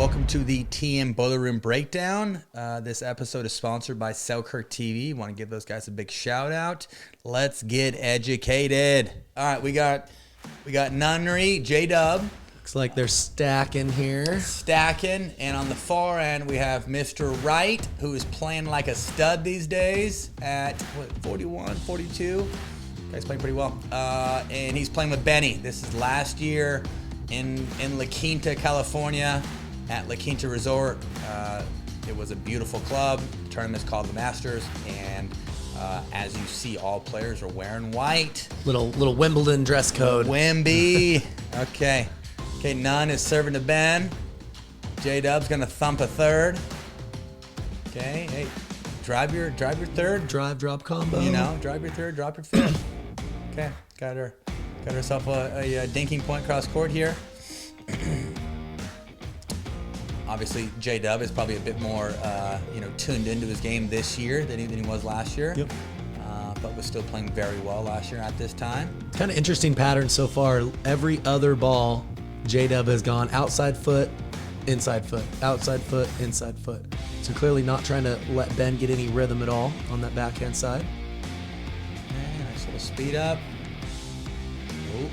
welcome to the TM Boiler Room Breakdown. This episode is sponsored by Selkirk TV. Want to give those guys a big shout out. Let's get educated. All right, we got Nunnery, J-Dub. Looks like they're stacking here. Stacking, and on the far end we have Mr. Wright, who is playing like a stud these days at 41, 42. Guy's playing pretty well. And he's playing with Benny. This is last year in La Quinta, California, at La Quinta Resort. It was a beautiful club. The tournament's called the Masters, and as you see, all players are wearing white. Little Wimbledon dress code. Wimby. Okay, Nunn is serving to Ben. J-Dub's gonna thump a third. Okay, hey, drive your third. Drive, drop combo. You know, drive your third, drop your fifth. Okay, got herself a dinking point cross court here. Obviously, J-Dub is probably a bit more, tuned into his game this year than he was last year. Yep. But was still playing very well last year at this time. Kind of interesting pattern so far. Every other ball, J-Dub has gone outside foot, inside foot, outside foot, inside foot. So clearly not trying to let Ben get any rhythm at all on that backhand side. Okay, nice little speed up. Ooh,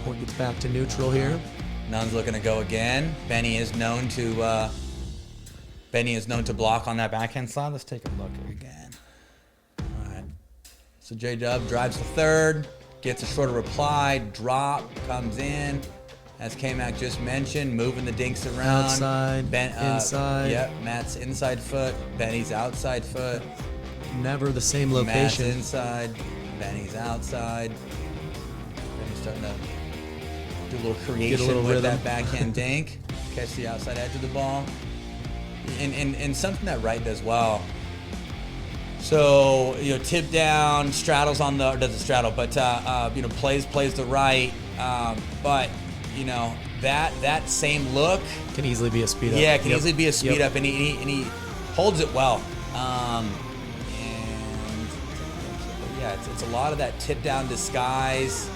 Point gets back to neutral here. Nunn's looking to go again. Benny is known to block on that backhand slide. Let's take a look again. All right. So J-Dub drives the third, gets a shorter reply, drop, comes in. As K-Mac just mentioned, moving the dinks around. Outside, inside. Yep, Matt's inside foot, Benny's outside foot. Never the same location. Matt's inside, Benny's outside. Benny's starting to do a little creation with that backhand dink. Catch the outside edge of the ball. And something that Wright does well. So, tip down, straddles on the, or doesn't straddle, but, plays the right. But, that same look Can easily be a speed up. Yeah, can easily be a speed up, and he holds it well. It's a lot of that tip down disguise.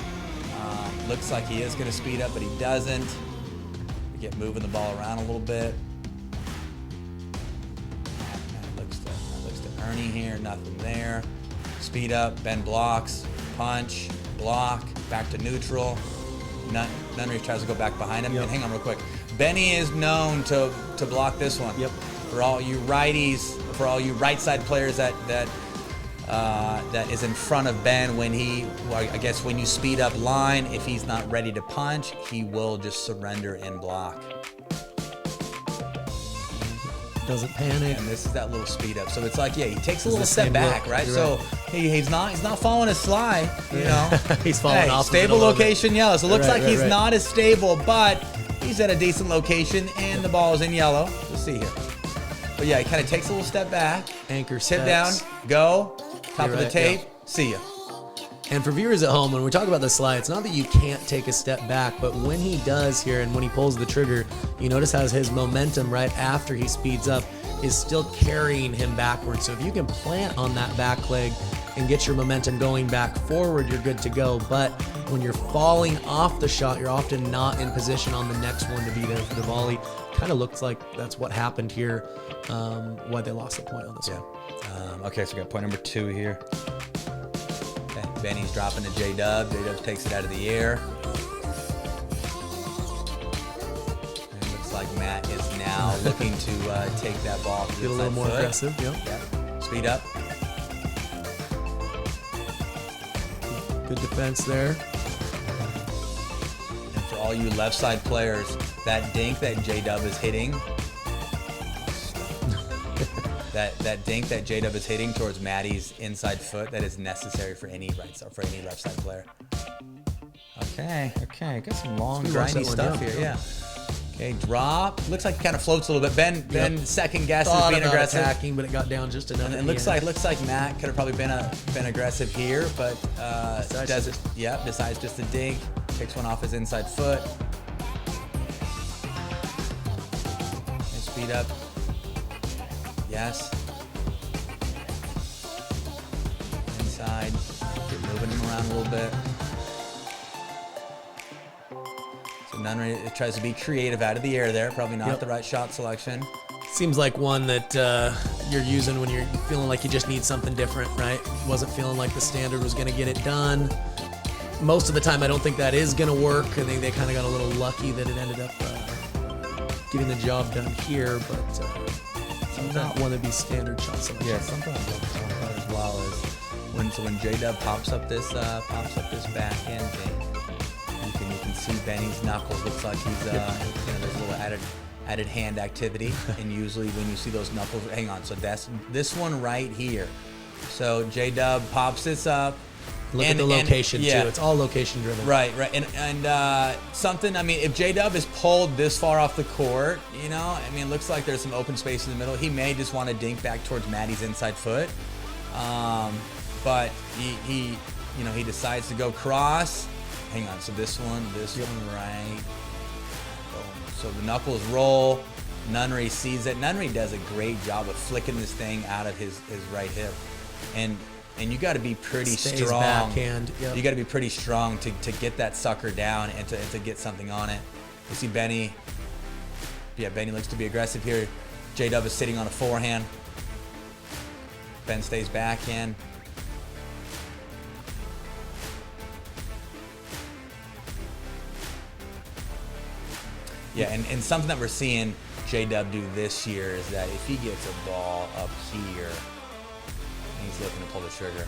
Looks like he is going to speed up, but he doesn't. We get moving the ball around a little bit. That looks to Ernie here, nothing there. Speed up, Ben blocks, punch, block, back to neutral. Nunnery tries to go back behind him. Yep. And hang on real quick. Benny is known to block this one. Yep. For all you righties, for all you right side players that is in front of Ben when when you speed up line, if he's not ready to punch, he will just surrender and block. Doesn't panic. And this is that little speed up. So it's like, he takes a little step back, right? So he's not following his slide, He's falling off. Stable location yellow. So it looks like he's right. not as stable, but he's at a decent location and the ball is in yellow. Let's see here. But he kind of takes a little step back. Anchor Sit down, go, top of the tape, see ya. And for viewers at home, when we talk about the slide, it's not that you can't take a step back, but when he does here and when he pulls the trigger, you notice how his momentum right after he speeds up is still carrying him backwards. So if you can plant on that back leg and get your momentum going back forward, you're good to go. But when you're falling off the shot, you're often not in position on the next one to be there for the volley. Kind of looks like that's what happened here, why they lost the point on this one. Okay, so we got point number 2 here. Okay, Benny's dropping to J-Dub. J-Dub takes it out of the air. And it looks like Matt is now looking to take that ball to the Get a little more foot. aggressive. Yep. Speed up. Good defense there. And for all you left side players, that dink that J-Dub is hitting, that dink that J-Dub is hitting towards Maddie's inside foot, that is necessary for any left side player. Okay, got some long grindy stuff here. Yeah. Okay, drop. Looks like it kind of floats a little bit. Ben second guesses being aggressive, attacking, but it got down just enough. and it looks like Matt could have probably been aggressive here, but decides just to dink. Takes one off his inside foot. And speed up. Yes. Inside. Get moving him around a little bit. So So Nunnery tries to be creative out of the air there. Probably not the right shot selection. Seems like one that you're using when you're feeling like you just need something different, right? Wasn't feeling like the standard was going to get it done. Most of the time, I don't think that is going to work. I think they kind of got a little lucky that it ended up getting the job done here, but not one of these standard shot selections. Yeah, something I'm looking for as well is when J-Dub pops up this back end thing, you can see Benny's knuckles. Looks like he's there's a little added hand activity, and usually when you see those knuckles, hang on. So that's this one right here. So J-Dub pops this up. Look at the location too. It's all location driven. Right. And something. I mean, if J-Dub is pulled this far off the court, it looks like there's some open space in the middle. He may just want to dink back towards Maddie's inside foot, but he decides to go cross. Hang on. So this one right. Boom. So the knuckles roll. Nunnery sees it. Nunnery does a great job of flicking this thing out of his right hip, and you got to be pretty strong. Backhand. Yep. You got to be pretty strong to get that sucker down and to get something on it. You see Benny. Yeah, Benny looks to be aggressive here. J-Dub is sitting on a forehand. Ben stays backhand. Yeah, and something that we're seeing J-Dub do this year is that if he gets a ball up here, he's looking to pull the trigger.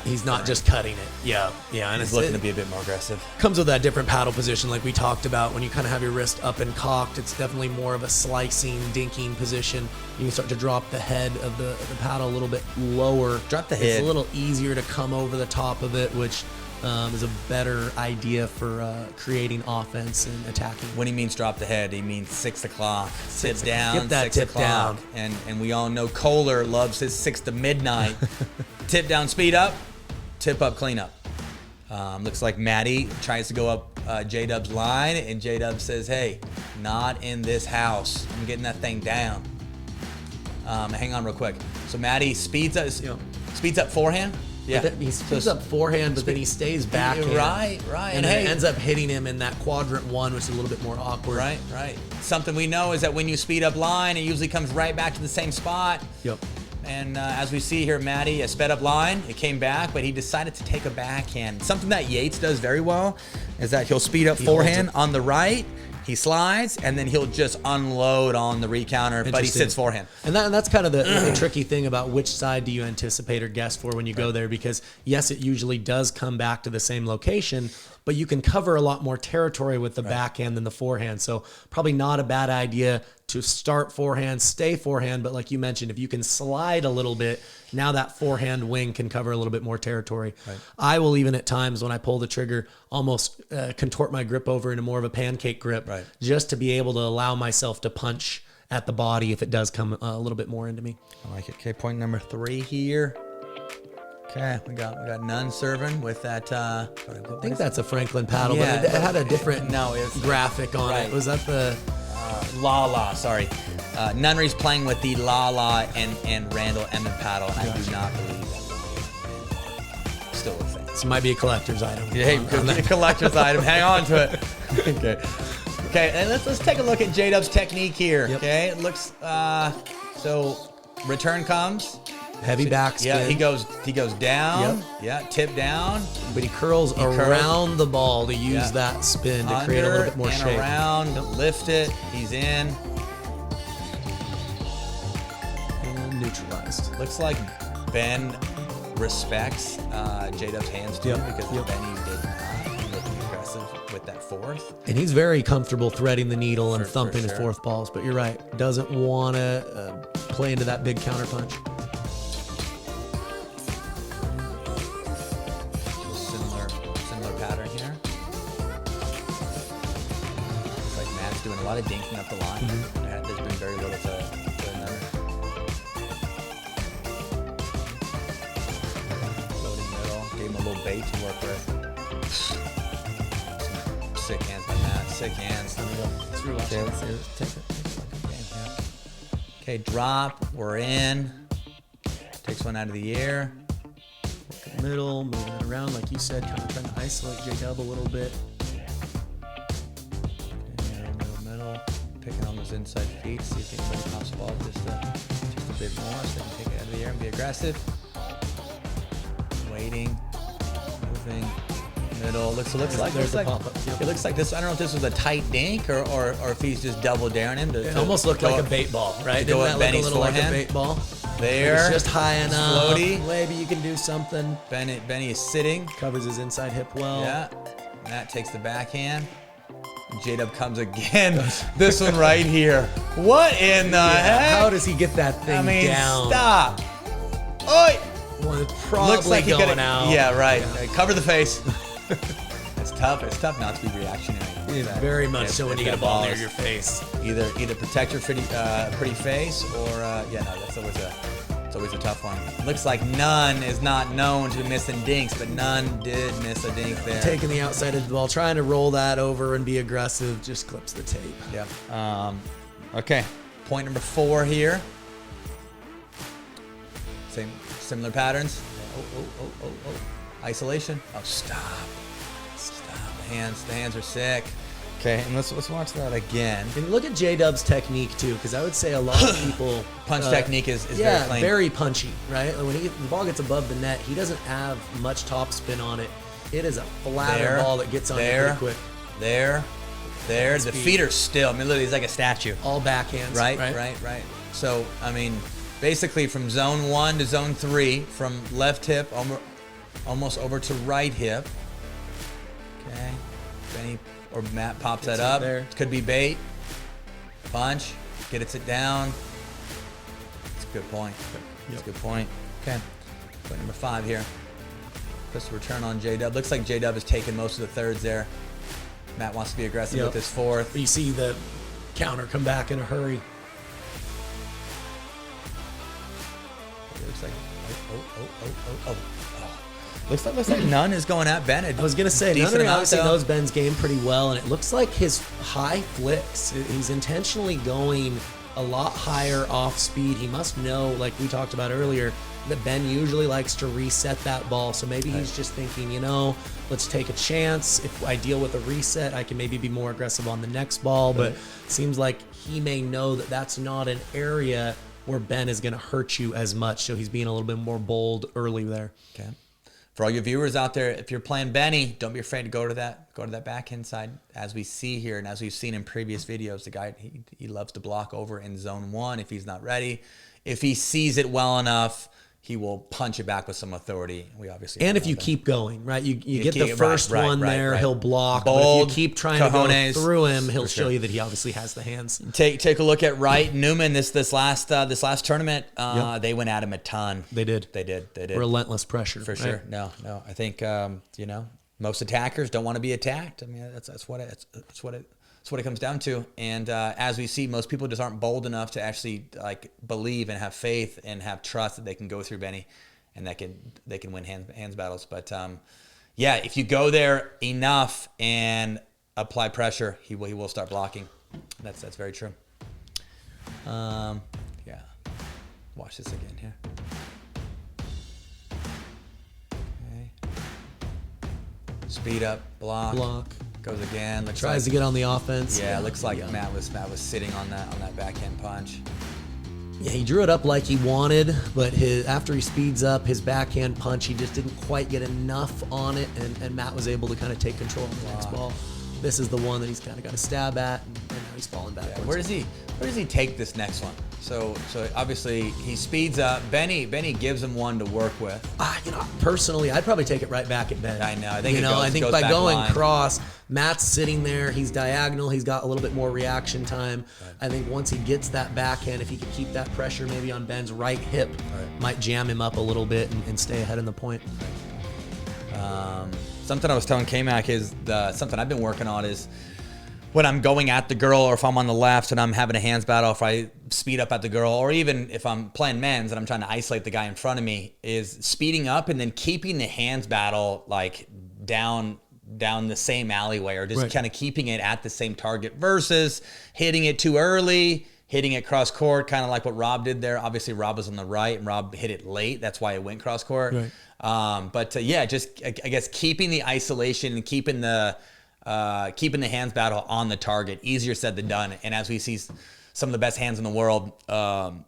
He's not just cutting it. Yeah, and he's looking to be a bit more aggressive. Comes with that different paddle position, like we talked about. When you kind of have your wrist up and cocked, it's definitely more of a slicing, dinking position. You can start to drop the head of the paddle a little bit lower. Drop the head. It's a little easier to come over the top of it, which is a better idea for creating offense and attacking. When he means drop the head, he means 6 o'clock. Sit down, get that 6 tip o'clock. down. And we all know Kohler loves his 6 to midnight. Tip down, speed up. Tip up, clean up. Looks like Maddie tries to go up J-Dub's line, and J-Dub says, hey, not in this house. I'm getting that thing down. Hang on real quick. So Maddie speeds up forehand. Yeah, he speeds up forehand, but then he stays backhand. Right. And then it ends up hitting him in that quadrant one, which is a little bit more awkward. Right. Something we know is that when you speed up line, it usually comes right back to the same spot. Yep. And as we see here, Maddie sped up line. It came back, but he decided to take a backhand. Something that Yates does very well is that he'll speed up forehand on the right. He slides, and then he'll just unload on the recounter, but he sits forehand. And that's kind of the tricky thing about which side do you anticipate or guess for when you go there, because, yes, it usually does come back to the same location, but you can cover a lot more territory with the backhand than the forehand. So probably not a bad idea to start forehand, stay forehand, but like you mentioned, if you can slide a little bit, now that forehand wing can cover a little bit more territory. Right. I will even at times when I pull the trigger almost contort my grip over into more of a pancake grip, just to be able to allow myself to punch at the body if it does come a little bit more into me. I like it. Okay, point number 3 here. Okay, we got Nunn serving with that. I think that's a Franklin paddle, but it had a different graphic on it. Was that the La? Sorry. Nunnery's playing with the La and Randall Emmett paddle. I do not believe that. Still a thing. This might be a collector's item. Hey, could be a collector's item. Hang on to it. Okay, and let's take a look at J-Dub's technique here. Yep. Okay, it looks so return comes. Heavy backspin. Yeah, he goes down. Yep. Yeah, tip down. But he curls around the ball to use that spin to create a little bit more shape. And around, lift it. He's in. And neutralized. Looks like Ben respects J-Dub's hands too, because Benny did not look aggressive with that fourth. And he's very comfortable threading the needle and thumping his fourth balls. But you're right, doesn't want to play into that big counter punch. Doing a lot of dinking up the line. There's been very little to another. Loading middle. Gave him a little bait to work with. Sick hands by Matt. Sick hands. Okay, drop. We're in. Takes one out of the air. Work in the middle, moving it around like you said, kind of trying to isolate J-Dub a little bit. picking on those inside feet, see if anybody pops the ball just a bit more so they can take it out of the air and be aggressive. Waiting, moving, middle. Looks like it looks like this. I don't know if this was a tight dink or if he's just double daring him. It almost looked like a bait ball, right? Didn't that look a little like a bait ball? There. It's just high enough. Floaty. Maybe you can do something. Benny is sitting. Covers his inside hip well. Yeah. Matt takes the backhand. J-Dub comes again. This one right here. What in the heck? How does he get that thing down? Stop. Oi. Well, it's probably Looks like going out. Yeah, right. Cover the face. It's tough. It's tough not to be reactionary. Very much so when you get a ball near your face. Either protect your pretty face or that's always a tough one. Looks like Nunn is not known to be missing dinks, but Nunn did miss a dink there. Taking the outside of the ball, trying to roll that over and be aggressive, just clips the tape. Yeah. Okay. Point number 4 here. Similar patterns. Oh. Isolation. Oh, stop. The hands are sick. Okay, and let's watch that again. And look at J-Dub's technique too, because I would say a lot of people punch technique is very plain. Very punchy, right? When the ball gets above the net, he doesn't have much top spin on it. It is a flatter ball that gets on pretty quick. There. The feet are still. I mean, literally, he's like a statue. All backhands. Right. So, I mean, basically from zone 1 to zone 3, from left hip almost over to right hip. Okay. Benny or Matt pops that up. There. Could be bait. Punch. Gets it down. That's a good point. That's a good point. Okay. Point number 5 here. Just a return on J-Dub. Looks like J-Dub has taken most of the thirds there. Matt wants to be aggressive with his 4th. You see the counter come back in a hurry. It looks like Looks like Nunn is going at Bennett. I was gonna say Nunn obviously knows Ben's game pretty well, and it looks like his high flicks. He's intentionally going a lot higher off speed. He must know, like we talked about earlier, that Ben usually likes to reset that ball. So maybe he's just thinking, let's take a chance. If I deal with a reset, I can maybe be more aggressive on the next ball. But it seems like he may know that that's not an area where Ben is going to hurt you as much. So he's being a little bit more bold early there. Okay. For all your viewers out there, if you're playing Benny, don't be afraid to go to that backhand side. As we see here and as we've seen in previous videos, the guy, he loves to block over in zone 1 if he's not ready. If he sees it well enough, he will punch it back with some authority. We obviously and if you keep going, right? You get the first one there, he'll block. Bold, but if you keep trying to go through him, he'll show you that he obviously has the hands. Take a look at Wright Newman this last tournament. They went at him a ton. They did. Relentless pressure for sure. No. I think most attackers don't want to be attacked. I mean that's what it comes down to. And as we see, most people just aren't bold enough to actually believe and have faith and have trust that they can go through Benny and they can win hands battles. But if you go there enough and apply pressure, he will start blocking. That's very true. Watch this again here. Okay. Speed up, block. Goes again. Tries to get on the offense. Yeah, looks like Matt was sitting on that backhand punch. Yeah, he drew it up like he wanted, but after he speeds up, his backhand punch, he just didn't quite get enough on it, and Matt was able to kind of take control of the next ball. This is the one that he's kind of got a stab at, and now he's falling backwards. Where does he take this next one? So obviously he speeds up. Benny gives him one to work with. Personally, I'd probably take it right back at Ben. I know. I think I think by going cross, Matt's sitting there. He's diagonal. He's got a little bit more reaction time. Right. I think once he gets that backhand, if he can keep that pressure maybe on Ben's right hip, might jam him up a little bit and stay ahead in the point. Something I was telling K-Mac is something I've been working on is when I'm going at the girl, or if I'm on the left and I'm having a hands battle, if I speed up at the girl, or even if I'm playing men's and I'm trying to isolate the guy in front of me, is speeding up and then keeping the hands battle down the same alleyway, or just kind of keeping it at the same target versus hitting it too early, hitting it cross court, kind of like what Rob did there. Obviously, Rob was on the right and Rob hit it late. That's why it went cross court. Right. Just I guess keeping the isolation and keeping the keeping the hands battle on the target. Easier said than done. And as we see some of the best hands in the world, have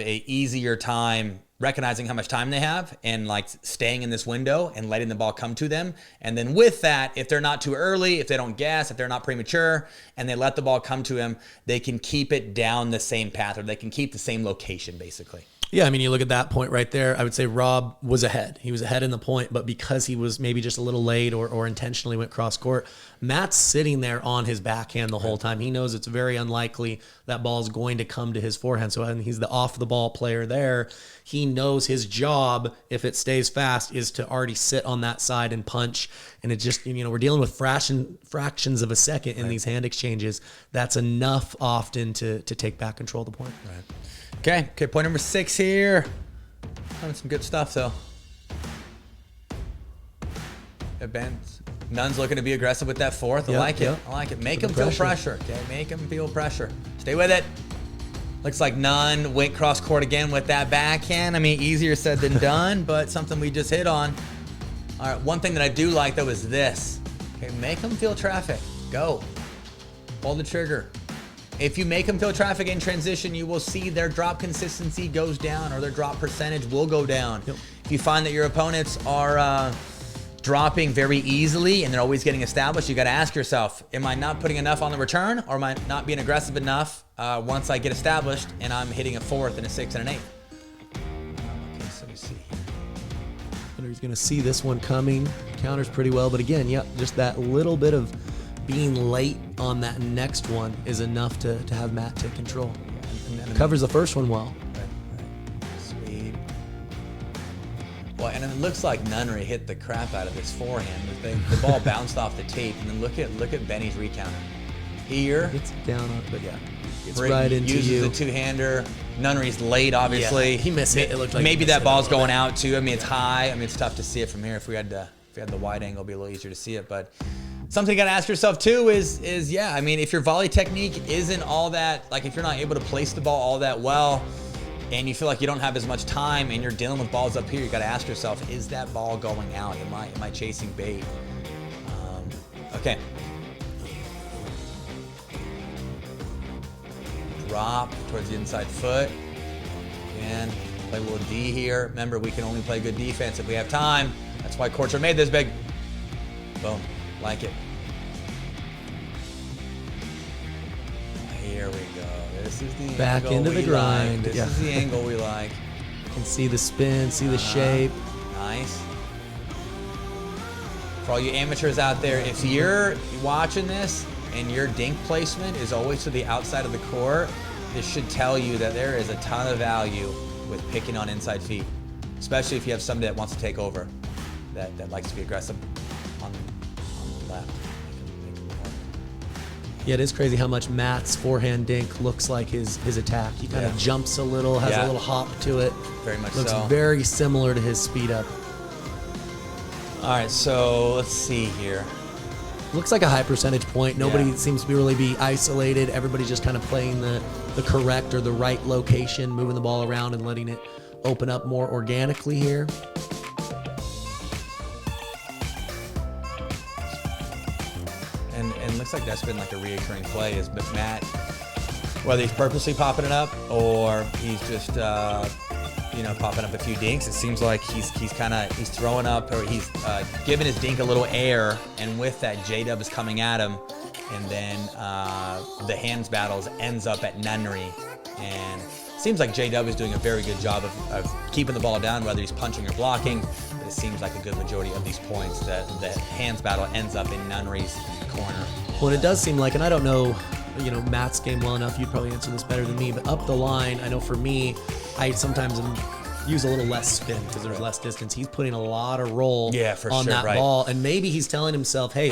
a easier time recognizing how much time they have and like staying in this window and letting the ball come to them. And then with that, if they're not too early, if they don't guess, if they're not premature, and they let the ball come to them, they can keep it down the same path, or they can keep the same location, basically. Yeah, I mean, you look at that point right there, I would say Rob was ahead. He was ahead in the point, but because he was maybe just a little late or intentionally went cross court, Matt's sitting there on his backhand the whole time. He knows it's very unlikely that ball is going to come to his forehand. So and he's the off the ball player there. He knows his job, if it stays fast, is to already sit on that side and punch. And it just, we're dealing with fractions of a second in these hand exchanges. That's enough often to take back control of the point. Right. Okay, point number 6 here. Having some good stuff, though. Nunn's looking to be aggressive with that fourth. I like it. Make him feel pressure. Okay, make him feel pressure. Stay with it. Looks like Nunn went cross court again with that backhand. I mean, easier said than done, but something we just hit on. All right, one thing that I do like, though, is this. Okay, make him feel traffic. Go. Pull the trigger. If you make them feel traffic in transition, you will see their drop consistency goes down, or their drop percentage will go down. Yep. If you find that your opponents are dropping very easily and they're always getting established, you got to ask yourself, am I not putting enough on the return, or am I not being aggressive enough once I get established and I'm hitting a fourth and a sixth and an eighth? Okay, so we see here. He's going to see this one coming. Counters pretty well, but again, just that little bit of being late on that next one is enough to have Matt take control. And covers the first one well. Right. Sweet. Well, and it looks like Nunnery hit the crap out of this forehand. The ball bounced off the tape, and then look at Benny's recounter. Here. It's down on it, but yeah. It's right into uses the two-hander. Nunnery's late, obviously. Yeah, he missed it. It looked like maybe that ball's going out, too. I mean, it's high. I mean, it's tough to see it from here. If we had the wide angle, it'd be a little easier to see it, but something you got to ask yourself too is I mean, if your volley technique isn't all that, like if you're not able to place the ball all that well and you feel like you don't have as much time and you're dealing with balls up here, you got to ask yourself, is that ball going out? Am I chasing bait? Okay. Drop towards the inside foot. And play a little D here. Remember, we can only play good defense if we have time. That's why courts are made this big. Boom. Like it. Here we go. This is the back angle into the grind. This is the angle we like. You can see the spin, see the shape. Nice. For all you amateurs out there, if you're watching this and your dink placement is always to the outside of the court, this should tell you that there is a ton of value with picking on inside feet, especially if you have somebody that wants to take over, that likes to be aggressive on the left. Yeah, it is crazy how much Matt's forehand dink looks like his attack. He kind of jumps a little, has a little hop to it. Very much looks so. very similar to his speed up. All right, so let's see here. Looks like a high percentage point. Nobody seems to really be isolated. Everybody's just kind of playing the correct or the right location, moving the ball around and letting it open up more organically here. And looks like that's been like a reoccurring play is Matt, whether he's purposely popping it up or he's just popping up a few dinks. It seems like he's throwing up, or he's giving his dink a little air, and with that J-Dub is coming at him, and then the hands battles ends up at nunnery, and seems like J-Dub is doing a very good job of keeping the ball down, whether he's punching or blocking. But it seems like a good majority of these points that the hands battle ends up in nunnery's corner. Well, it does seem like, and I don't know, Matt's game well enough, you'd probably answer this better than me, but up the line, I know for me, I sometimes use a little less spin because there's less distance. He's putting a lot of roll on that ball, and maybe he's telling himself, hey,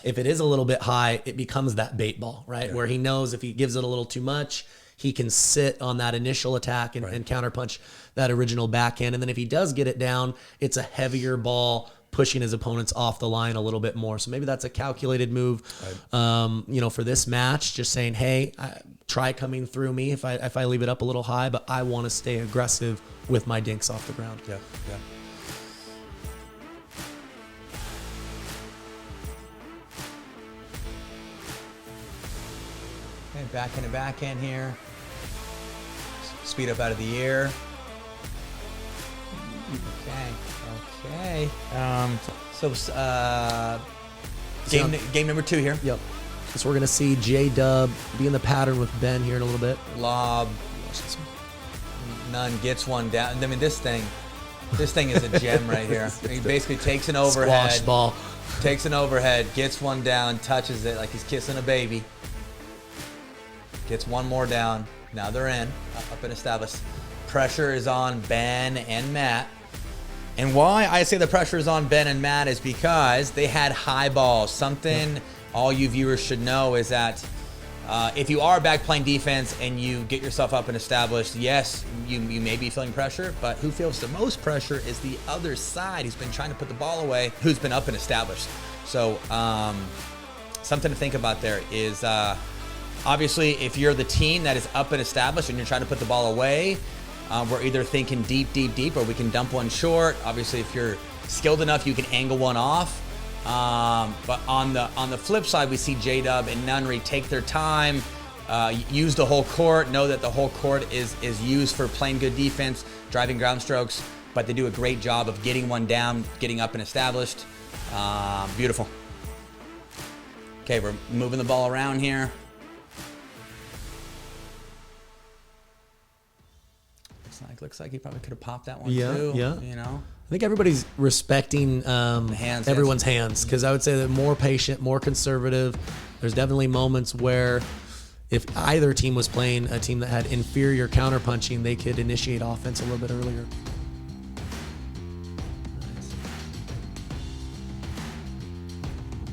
if it is a little bit high, it becomes that bait ball, right? Where he knows if he gives it a little too much, he can sit on that initial attack and counterpunch that original backhand. And then if he does get it down, it's a heavier ball, pushing his opponents off the line a little bit more. So maybe that's a calculated move, for this match, just saying, hey, try coming through me if I leave it up a little high, but I want to stay aggressive with my dinks off the ground. Okay, backhand here. Speed up out of the air. Okay. Game number 2 here. Yep. So we're going to see J-Dub be in the pattern with Ben here in a little bit. Lob. None gets one down. I mean, this thing is a gem right here. He basically takes an overhead. Squash ball. Takes an overhead, gets one down, touches it like he's kissing a baby. Gets one more down. Now they're in, up and established. Pressure is on Ben and Matt. And why I say the pressure is on Ben and Matt is because they had high balls. Something all you viewers should know is that if you are back playing defense and you get yourself up and established, yes, you may be feeling pressure, but who feels the most pressure is the other side who's been trying to put the ball away, who's been up and established. So something to think about there is obviously if you're the team that is up and established and you're trying to put the ball away, we're either thinking deep, or we can dump one short. Obviously, if you're skilled enough, you can angle one off. But on the flip side, we see J-Dub and Nunnery take their time, use the whole court, know that the whole court is used for playing good defense, driving ground strokes, but they do a great job of getting one down, getting up and established. Beautiful. Okay, we're moving the ball around here. Looks like he probably could have popped that one too. Yeah. You know. I think everybody's respecting everyone's hands, because I would say they're more patient, more conservative. There's definitely moments where if either team was playing a team that had inferior counterpunching, they could initiate offense a little bit earlier.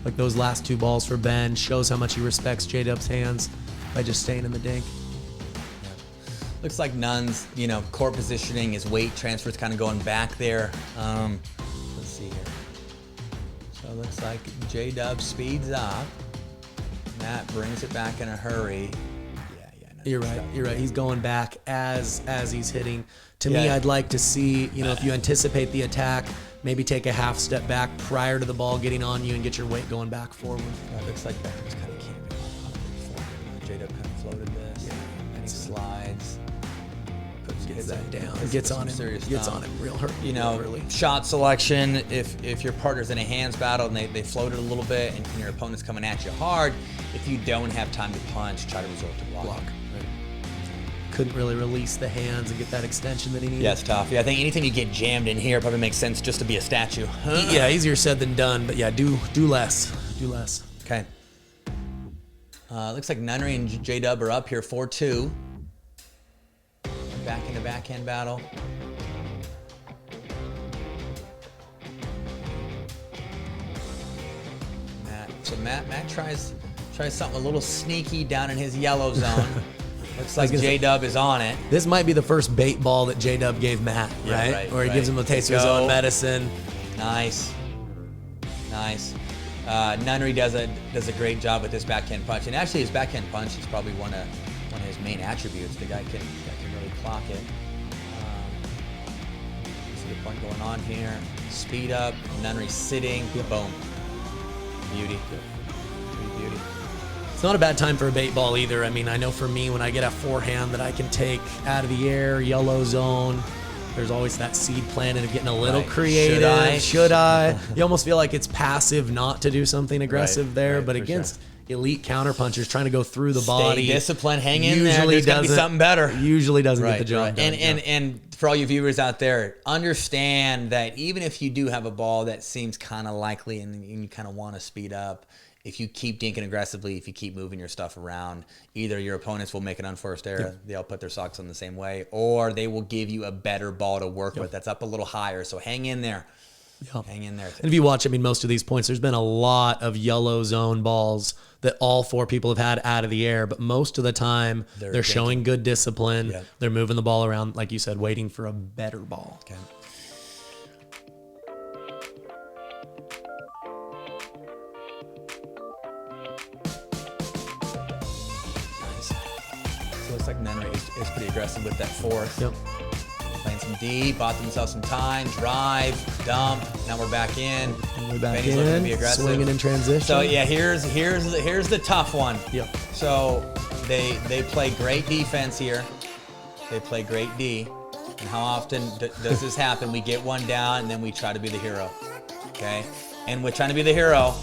Like those last 2 balls for Ben shows how much he respects J-Dub's hands by just staying in the dink. Looks like Nunn's, court positioning, his weight transfers kind of going back there. Let's see here. So it looks like J-Dub speeds up. Matt brings it back in a hurry. You're right. He's going back as he's hitting. To me, I'd like to see, if you anticipate the attack, maybe take a half step back prior to the ball getting on you and get your weight going back forward. It looks like Ben was kind of camping on J-Dub kind of floated this. And he slides. Gets that down. Gets on it real hurt. Early. Shot selection. If your partner's in a hands battle and they floated a little bit and your opponent's coming at you hard, if you don't have time to punch, try to resort to block. Right. Couldn't really release the hands and get that extension that he needed. Yeah, it's tough. Yeah, I think anything you get jammed in here probably makes sense just to be a statue. Yeah, easier said than done. But yeah, do less. Do less. Okay. Looks like Nunnery and J-Dub are up here 4-2. Back into backhand battle. Matt tries something a little sneaky down in his yellow zone. Looks like J-Dub is on it. This might be the first bait ball that J-Dub gave Matt, right? Where he gives him a taste of his own medicine. Nice. Nunnery does a great job with this backhand punch, and actually his backhand punch is probably one of his main attributes. The guy can really clock it. See the point going on here. Speed up. Nunnery sitting. Boom. Beauty. Beauty. It's not a bad time for a bait ball either. I mean, I know for me, when I get a forehand that I can take out of the air, yellow zone, there's always that seed planted of getting a little creative. Should I? You almost feel like it's passive not to do something aggressive there, but against elite counterpunchers trying to go through the body. Stay disciplined, hang in there. There's got to be something better. Usually doesn't get the job done. And for all you viewers out there, understand that even if you do have a ball that seems kind of likely and you kind of want to speed up, if you keep dinking aggressively, if you keep moving your stuff around, either your opponents will make an unforced error, they'll put their socks on the same way, or they will give you a better ball to work with that's up a little higher. So hang in there. Hang in there. And if you watch, most of these points, there's been a lot of yellow zone balls that all 4 people have had out of the air, but most of the time they're showing good discipline. Yep. They're moving the ball around, like you said, waiting for a better ball. Okay. Nice. So it looks like Nunnery is pretty aggressive with that fourth. Yep. Playing some D, bought themselves some time, drive, dump. Now we're back in. And we're back Benny's looking to be in, aggressive. swinging in transition. So yeah, here's the tough one. Yep. So they play great defense here. They play great D. And how often does this happen? We get one down and then we try to be the hero. Okay? And we're trying to be the hero.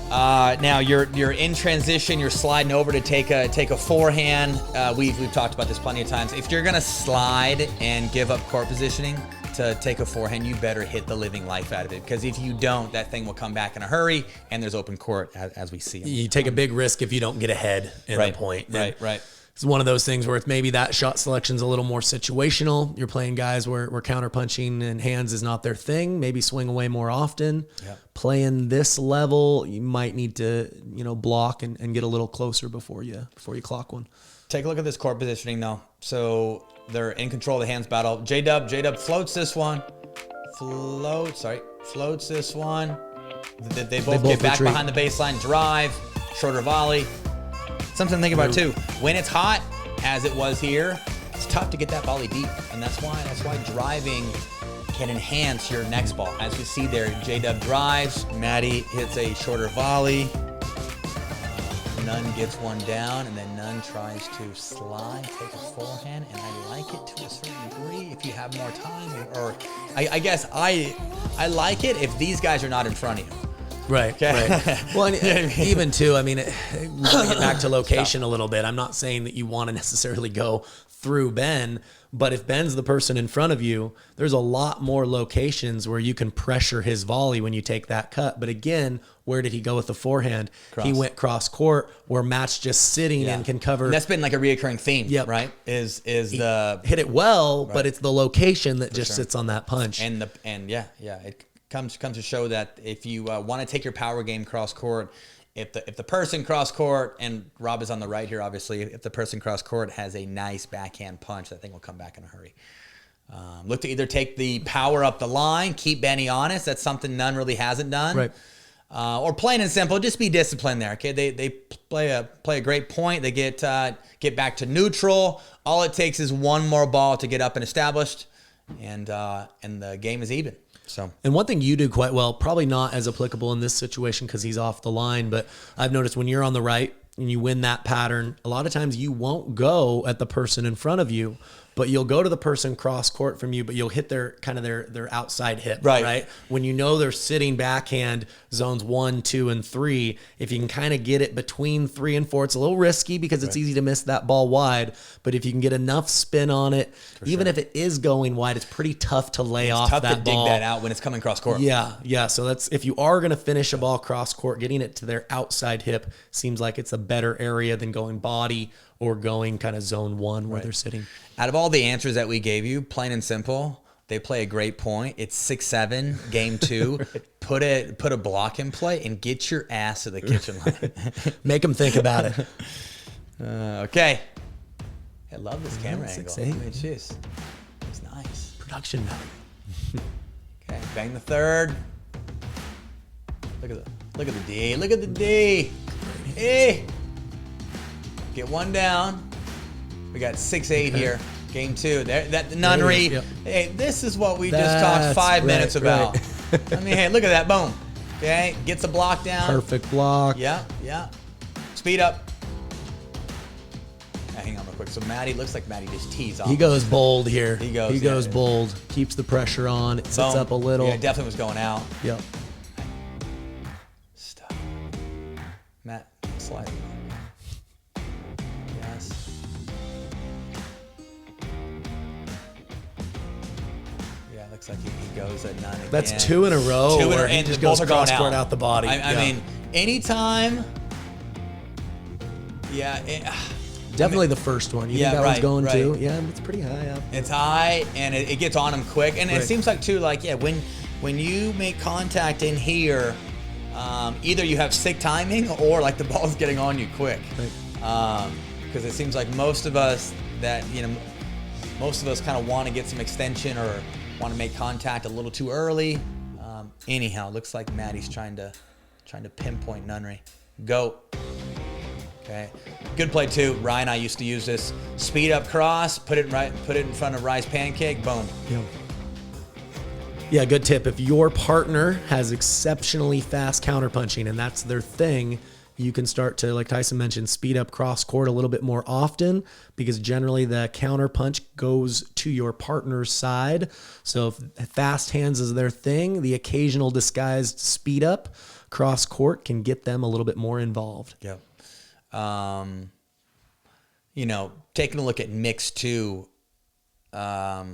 Now you're in transition. You're sliding over to take a forehand. We've talked about this plenty of times. If you're gonna slide and give up court positioning to take a forehand, you better hit the living life out of it. Because if you don't, that thing will come back in a hurry, and there's open court as we see. You take a big risk if you don't get ahead in the point. Right. It's one of those things where it's maybe that shot selection's a little more situational. You're playing guys where counter punching and hands is not their thing. Maybe swing away more often. Yep. Playing this level, you might need to block and get a little closer before you clock one. Take a look at this court positioning though. So they're in control of the hands battle. J-Dub floats this one. Floats this one. They both get back behind the baseline, drive, shorter volley. Something to think about too. When it's hot, as it was here, it's tough to get that volley deep, and that's why driving can enhance your next ball. As we see there, J-Dub drives, Maddie hits a shorter volley. Nunn gets one down, and then Nunn tries to slide, take a forehand, and I like it to a certain degree if you have more time. Or I guess I like it if these guys are not in front of you. Right. Well, and even too, we gotta get back to location a little bit. I'm not saying that you want to necessarily go through Ben, but if Ben's the person in front of you, there's a lot more locations where you can pressure his volley when you take that cut. But again, where did he go with the forehand? He went cross court where Matt's just sitting and can cover. And that's been like a reoccurring theme, right? Is the hit it well, but it's the location that just sits on that punch. And it comes to show that if you want to take your power game cross court, if the person cross court, and Rob is on the right here, obviously, if the person cross court has a nice backhand punch, that thing will come back in a hurry. Look to either take the power up the line, keep Benny honest. That's something Nunn really hasn't done. Right. Or plain and simple, just be disciplined there. Okay, they play a great point. They get back to neutral. All it takes is one more ball to get up and established, and the game is even. So. And one thing you do quite well, probably not as applicable in this situation because he's off the line, but I've noticed when you're on the right and you win that pattern, a lot of times you won't go at the person in front of you, but you'll go to the person cross court from you, but you'll hit their outside hip, right? When you know they're sitting backhand zones 1, 2, and 3, if you can kind of get it between 3 and 4, it's a little risky because it's easy to miss that ball wide, but if you can get enough spin on it, even if it is going wide, it's pretty tough to lay off that ball. It's tough to dig that out when it's coming cross court. Yeah. So that's, if you are going to finish a ball cross court, getting it to their outside hip seems like it's a better area than going body or going kind of zone 1 where they're sitting. Out of all the answers that we gave you, plain and simple, they play a great point. It's 6-7, game 2. Put a block in play and get your ass to the kitchen line. Make them think about it. Okay. I love this camera angle. 6-8. Jeez. It's nice. Production value. Okay, bang the third. Look at the D. Look at the D. Hey. Get one down. We got 6-8 here. Game 2. That nunnery. Yep. Hey, this is what we just talked 5 minutes about. Hey, look at that. Boom. Okay. Gets a block down. Perfect block. Yeah. Speed up. Hang on real quick. So looks like Maddie just tees off. He goes bold here. He goes bold. Keeps the pressure on. It sits up a little. Yeah, definitely was going out. Yep. Stop. Matt, slide. Yes. Yeah, looks like he goes at 9 again. That's 2 in a row. And he just both goes are going cross court out the body. I mean, anytime. Yeah. Definitely the first one. You think that one's going too? Yeah, it's pretty high up. It's high, and it gets on him quick. And it seems like, too, when you make contact in here, either you have sick timing or, the ball's getting on you quick. Because it seems like most of us kind of want to get some extension or want to make contact a little too early. Anyhow, it looks like Maddie's trying to pinpoint nunnery. Go. Okay. Good play too. Ryan, I used to use this. Speed up cross, put it in front of Rice pancake, boom. Yeah, good tip. If your partner has exceptionally fast counterpunching and that's their thing, you can start to, like Tyson mentioned, speed up cross court a little bit more often, because generally the counterpunch goes to your partner's side. So if fast hands is their thing, the occasional disguised speed up cross court can get them a little bit more involved. Yep. Taking a look at mix too, I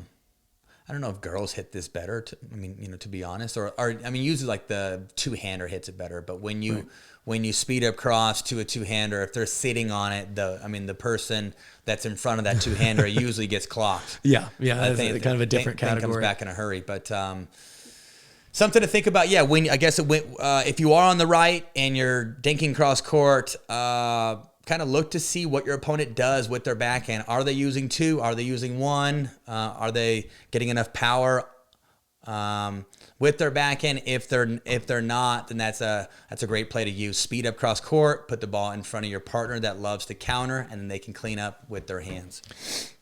don't know if girls hit this better. To be honest, or usually like the two-hander hits it better. But when you speed up cross to a two-hander, if they're sitting on it, the person that's in front of that two-hander usually gets clocked. Yeah, that's kind of a different category. Comes back in a hurry, but something to think about. Yeah, if you are on the right and you're dinking cross court, kind of look to see what your opponent does with their backhand. Are they using two? Are they using one? Are they getting enough power with their backhand? If they're not, then that's a great play to use. Speed up cross court, put the ball in front of your partner that loves to counter, and then they can clean up with their hands.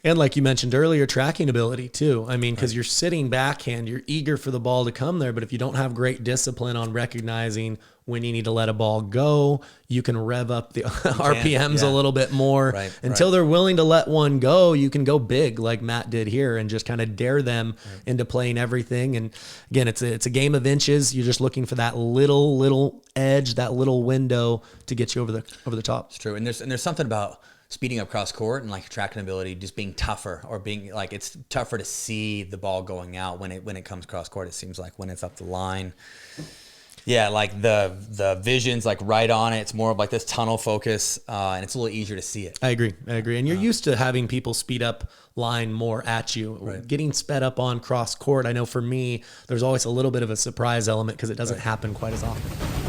And like you mentioned earlier, tracking ability too. Because you're sitting backhand, you're eager for the ball to come there, but if you don't have great discipline on recognizing when you need to let a ball go, you can rev up the RPMs a little bit more. Until they're willing to let one go, you can go big like Matt did here and just kind of dare them into playing everything. And again, it's a game of inches. You're just looking for that little edge, that little window to get you over the top. It's true. And there's something about speeding up cross court and like tracking ability just being tougher, or being like, it's tougher to see the ball going out when it comes cross court. It seems like when it's up the line. Yeah, like the vision's like right on it. It's more of like this tunnel focus, and it's a little easier to see it. I agree. And you're used to having people speed up line more at you. Getting sped up on cross court, I know for me, there's always a little bit of a surprise element because it doesn't happen quite as often.